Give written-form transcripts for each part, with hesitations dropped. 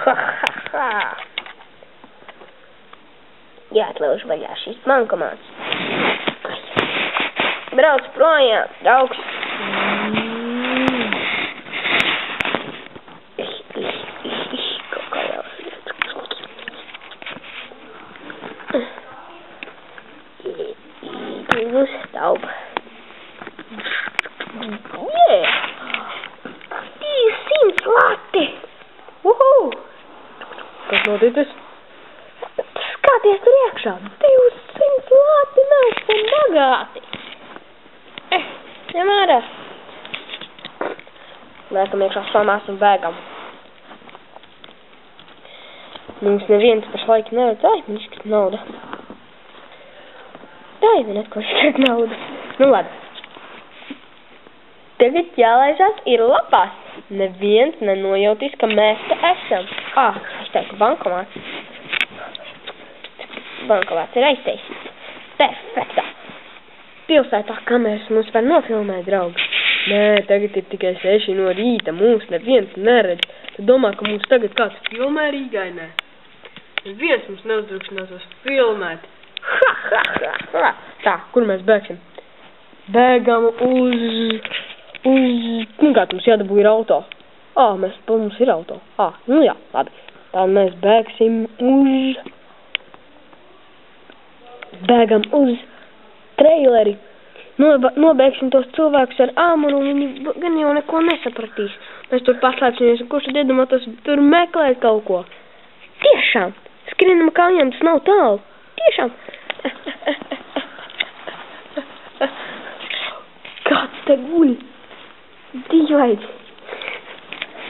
Ha, ha, ha. Jāatlauž vaļā šis bankomāts. Brauc projām, draugs. Kaut kā jau. Uzstaup. Yeah! 200 lati! Uhu! Kas noticis? Skaties tur iekšā! 200 lati! Mēs esam bagāti! Ņem ārā! Liekam iekšā somās un bēgam. Mums neviens pašlaik neredz. Ai, man izskat nauda. Dai man atkal izskat nauda. Nu labi. Tagad jālaižās ir lapās. Neviens nenojautīs, ka mēs te esam. Es teiktu bankomāts. Bankomāts ir aiztaisīts. Perfektā. Pilsētā kameras mums var nofilmēt, draugi. Nē, tagad ir tikai 6 no rīta. Mūs neviens neredz. Tu domā, ka mums tagad kāds filmē Rīgainē? Neviens mums neuzdrukšanās filmēt. Ha, ha, ha, ha. Tā, kur mēs bēgsim? Bēgam uz... Nu kā, mums jādabū ir auto. Mums ir auto. Nu jā, labi. Tā mēs bēgsim uz... Bēgam uz traileri. Nobēgsim tos cilvēkus ar āmuru, un viņi gan jau neko nesapratīs. Mēs tur paslēpsimies, un kurš tad iedomātos tur meklēt kaut ko. Tiešām! Skrienam kājām, tas nav tālu. Tiešām! Kāds te guļ? Dīvaini!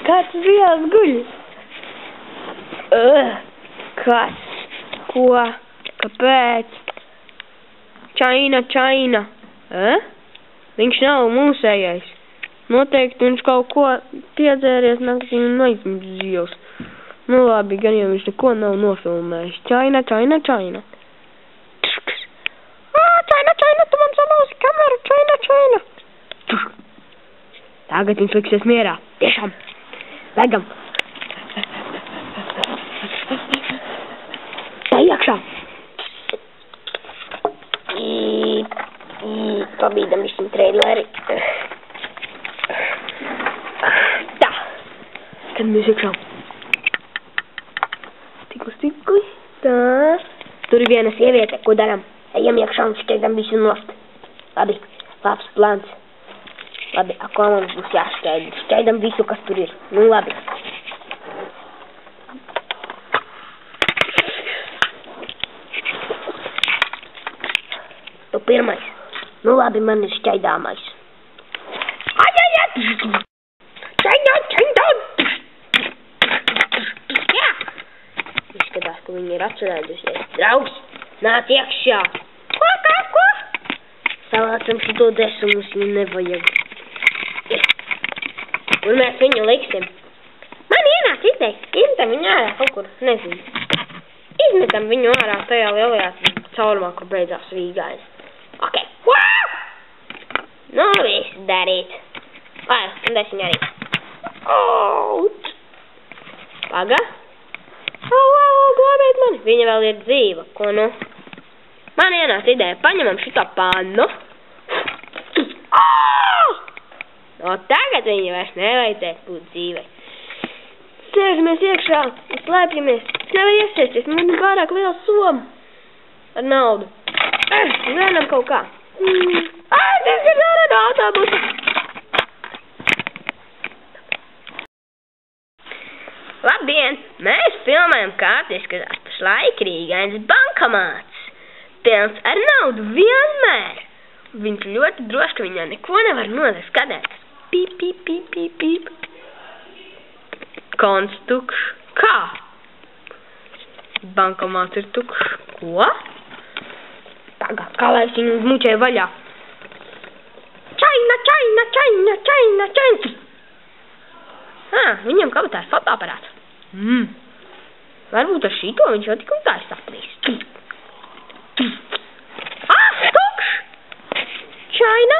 Kāds vielas guļ? Kas? Ko? Kāpēc? Čaina. Viņš nav mūsējais. Noteikti viņš kaut ko piedzēries naktī un aizmizījos. Nu labi, gan jau viņš neko nav nofilmējis. Čaina. Čaina, tu man salauzi kameru, Čaina. Tagad viņš liksies mierā. Tiešām. Bēgam. Tā iekšā. Pabīdam visam traileri. Tā. Tad mēs iekšā. Tikli. Tā. Tur ir viena sieviete, ko daram? Ejam iekšā un šķēdam visu nost. Labi, labs plāns. Labi, ko mums būs jāšķēd? Šķēdam visu, kas tur ir. Nu labi. Tu pirmais. Nu labi, man ir šķēdāmais. Čaina! Jā! Izskatās, ka viņi ir atcerēdusies. Draugs, nāc iekšā! Ko? Salācam šito desu, mums viņu nevajag. Kur mēs viņu liksim? Man ienāk ideja. Izmetam viņu ārā kaut kur, nezinu. Izmetam viņu ārā tajā lielajā caurumā, kur beidzās Rīgainis. Ok. Nu, viss darīt. Un es viņu arī. Paga. Glābiet mani. Viņa vēl ir dzīva. Ko nu? Man ienāca ideja. Paņemam šito pannu. Tagad viņa vairs nevajadzēs būt dzīvei. Sēžamies iekšā un slēpjamies. Es nevaru iesēsties. Man ir pārāk liela soma. Ar naudu. Vienam kaut kā. Tas ir ārā no autobusa. Labdien! Mēs filmējam, kā izskatās pašlaik Rīgainis bankomāts. Pilns ar naudu vienmēr. Viņš ļoti droši, ka viņā neko nevar nodast. Kādēļ? Pīp. Konts tukšs. Kā? Bankomāts ir tukšs. Ko? Tagad, kā lai es viņu mučēju vaļā? Čaina! Viņam kabatā ir fotoaparāts. Varbūt ar šito viņš jau tik un tā ir saplīs. Tukšs! Čaina!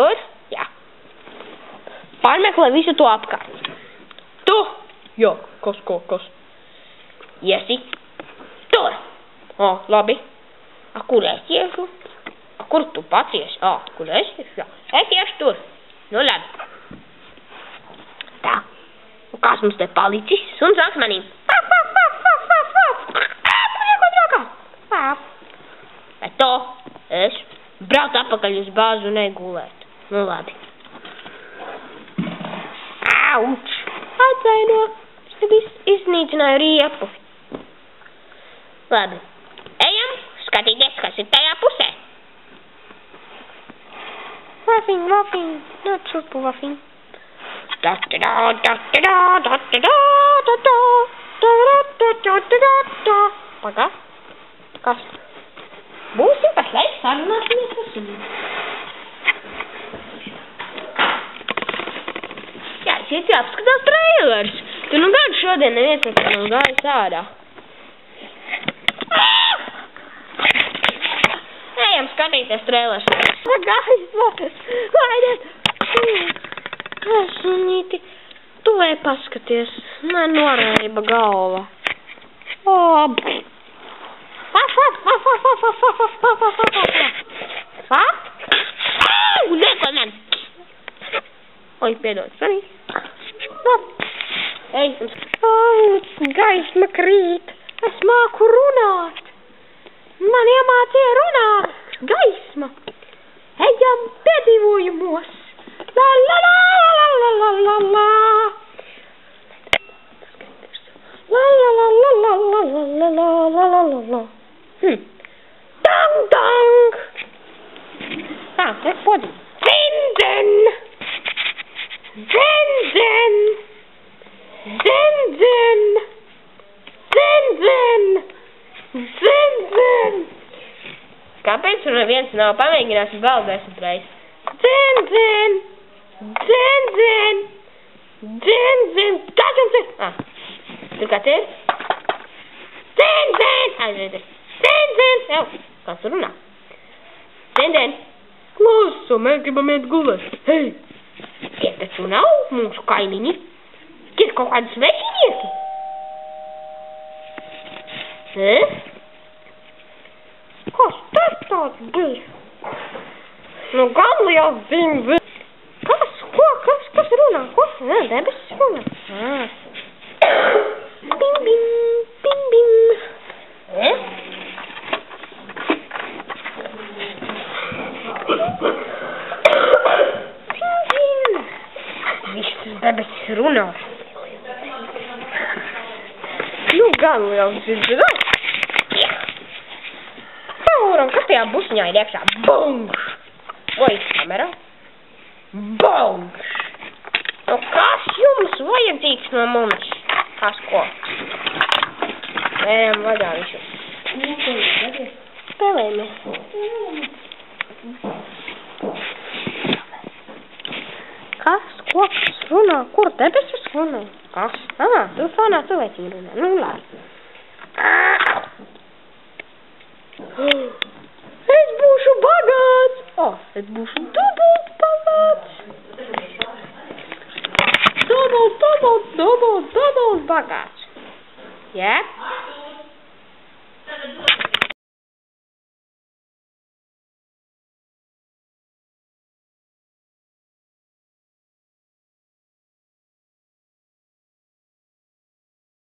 tur, jā. Pārmeklē visu to apkārt. Tu! Jā, kas? Iesi tur. Labi. Kur es iešu? Kur tu pats iesi? Kur es iešu? Jā. Es iešu tur. Nu, labi. Tā. Kas mums te palicis? Suns nāks manīm. Bet to es braucu atpakaļ uz bāzi un negulēt. Nu, labi. Auč! Atvaino! Es viss iznīcināju riepu. Labi. Ejam skatīties, kas ir tajā pusē. Vafiņ. Nāc šurpu, Vafiņ. Pagā. Kas? Būsim pašlaik sarunāsimies ar sunim. Jā, šeit jāapskatās trailers. Tu nu gan šodien neviens nav gājis ārā. Ejam skatīties trailers. Gaisma! Laidiet! Sunīti, tu vai paskaties. Man noraiba galva. Lieko man! Oi, piedod, Sunī. Ej, gaisma krīt. Es māku runāt. Man iemācīja runāt. Gaisma. Ejam piedzīvojumos. La la la la la la la la. La la la la la la la la la la la la. Dang dang. That's what. Zen. Kāpēc tur neviens nav pamēģinājis vēl 10 reizes? Zen. Tur kāds ir? Zen. Jau, kāds tur runā? Zen. Klauso, mēs gribam iet gulēt. Hei! Tie taču nav mūsu kaimiņi. Ir kaut kādi svešinieki. Kas tas tāds bija? Nu, gan liels zim. Kas? Kas runā? Ko? Debesis runā. Bim. Visas debesis runā. Nu, gan liels zim. Kas tajā busņā ir iekšā? Bungš! Vai kamera? Bungš! Nu, kas jums vajadzīgs no mums? Kas ko? Ejam vaļā visu. Spēlējamies. Kas? Ko? Kas runā? Kur debesis runā? Kas? Tu fonā cilvēciņi runā. Nu, labi. Es būšu bagāts! Es būšu dubult bagāts! Dubult bagāts! Jā?